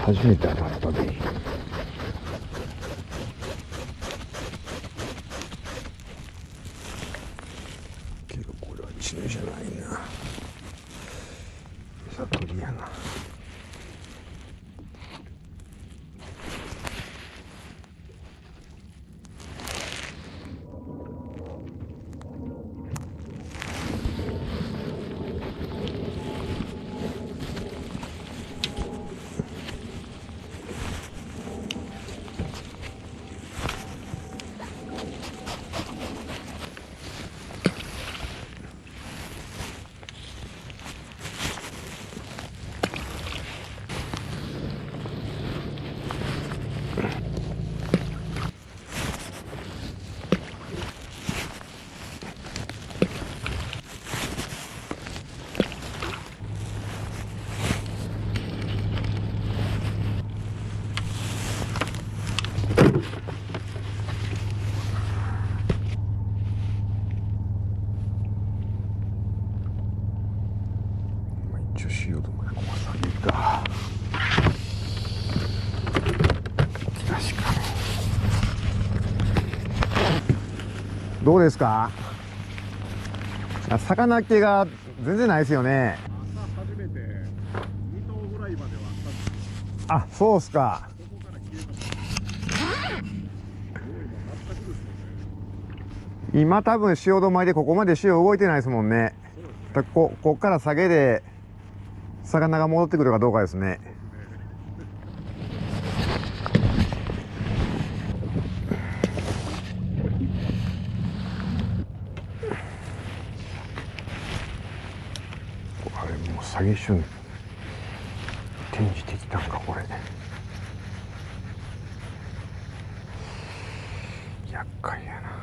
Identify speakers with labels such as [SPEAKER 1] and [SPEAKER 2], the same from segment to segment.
[SPEAKER 1] 初めて当たったで。けどこれはチヌじゃないな。餌取りやな。一応しようと思ってここ下げた。確かに。どうですか？魚っ気が全然ないですよね。
[SPEAKER 2] 朝初めて2頭ぐらいまではあったんですけど。
[SPEAKER 1] あ、そうっすか。
[SPEAKER 2] そこから消えました。もう今全くですよね。
[SPEAKER 1] 今多分潮止まりでここまで潮動いてないですもんね。
[SPEAKER 2] そうですね。
[SPEAKER 1] だこっから下げで魚が戻ってくるかどうかですね。あれもう下げ旬転じてきたんかこれ。厄介やな。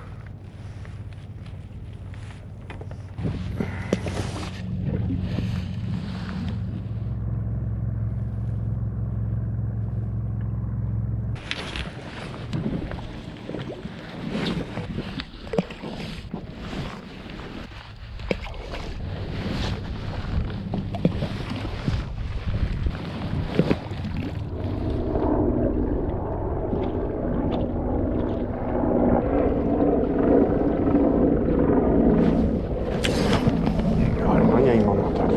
[SPEAKER 1] あれ何や今のあたり。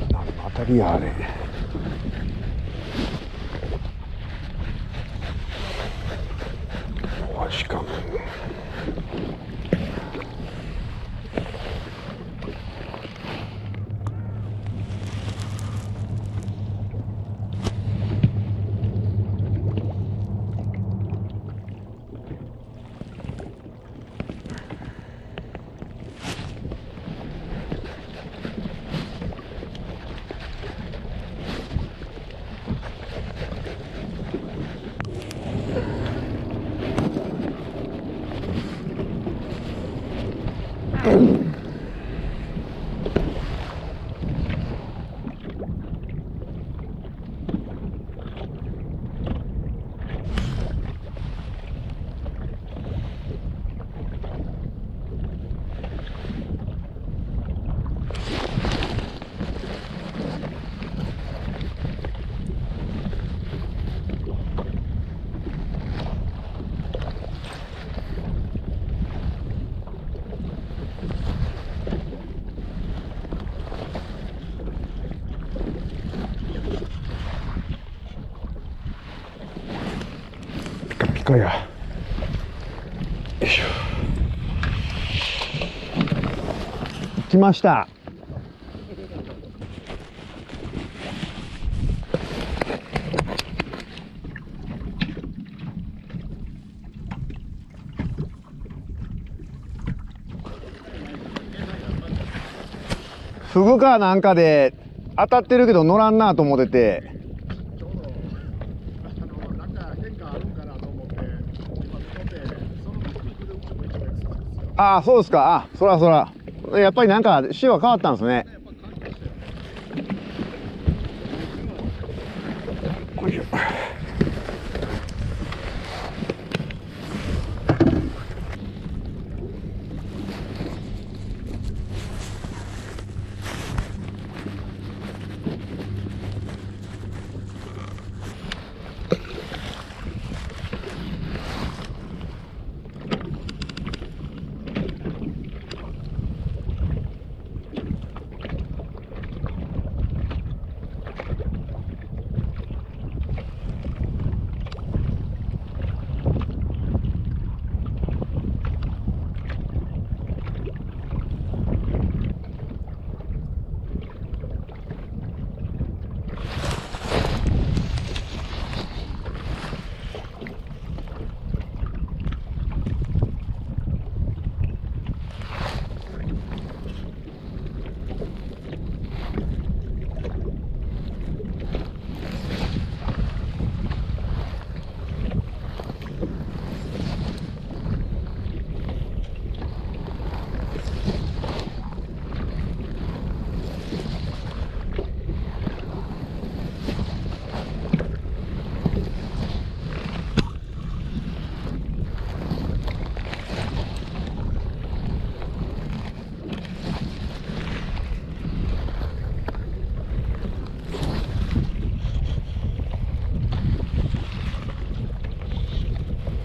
[SPEAKER 1] 何のあたりやあれ。しかもピカピカや。よいしょ。来ました。フグかなんかで当たってるけど乗らんなと思ってて。
[SPEAKER 2] ちょうどなんか変化あるんかなと思って今見てて、そのタイミングでうちも一番安いんですよ。
[SPEAKER 1] ああ、そうですか。あ、そらそら。やっぱりなんか潮が変わったんですね。
[SPEAKER 2] やっぱ関係してる。
[SPEAKER 1] よいしょ。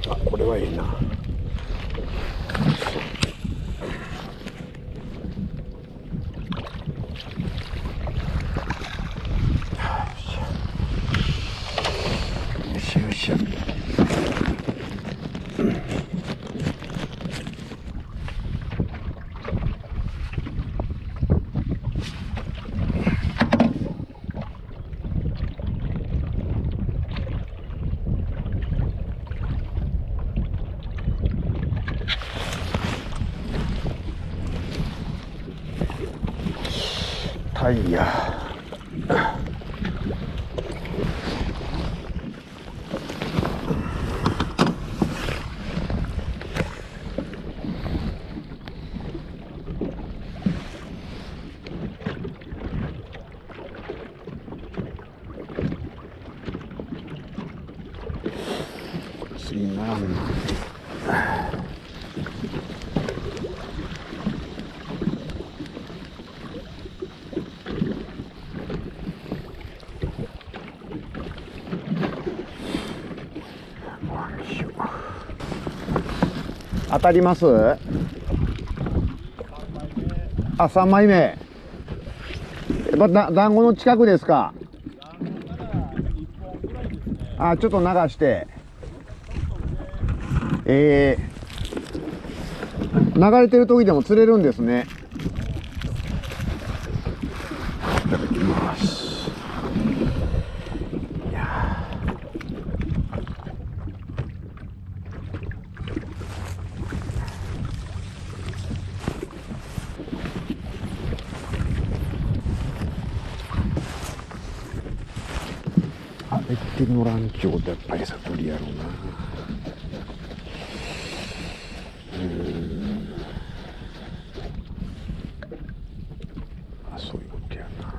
[SPEAKER 1] あ、これはいいな。よしよしよ。タイヤ。次にならんな。当たります？あ、3枚目。やっぱ団子の近くですか？あ、ちょっと流して。流れてる時でも釣れるんですね。いただきます。いやあれって乗らんちゅうことやっぱりさ無理やろうな。あ、そういうことやな。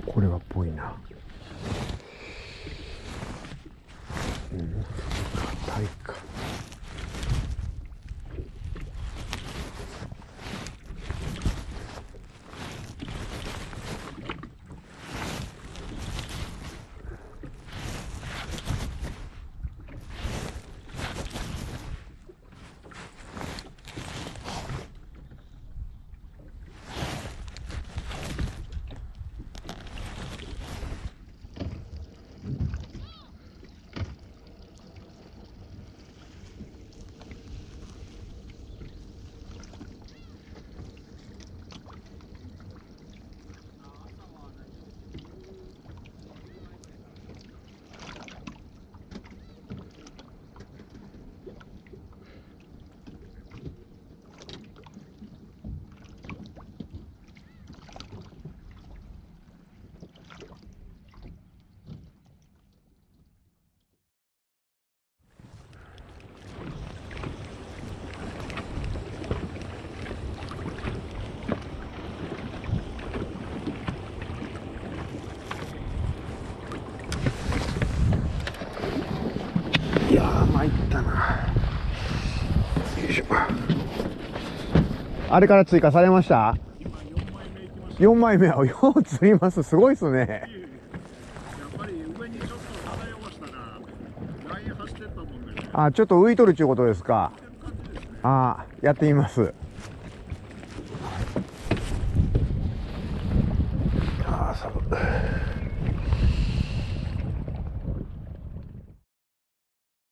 [SPEAKER 1] これはっぽいな。うん。あれから追加されました？
[SPEAKER 2] 今4枚目いきました。
[SPEAKER 1] 4枚目はよう釣ります。すごいですね。
[SPEAKER 2] やっぱり上にちょっと漂わしたらライン走ってったもんでね。
[SPEAKER 1] あ、ちょっと浮いとるっちゅうことですか。
[SPEAKER 2] こういう感じですね。
[SPEAKER 1] あ、やってみます。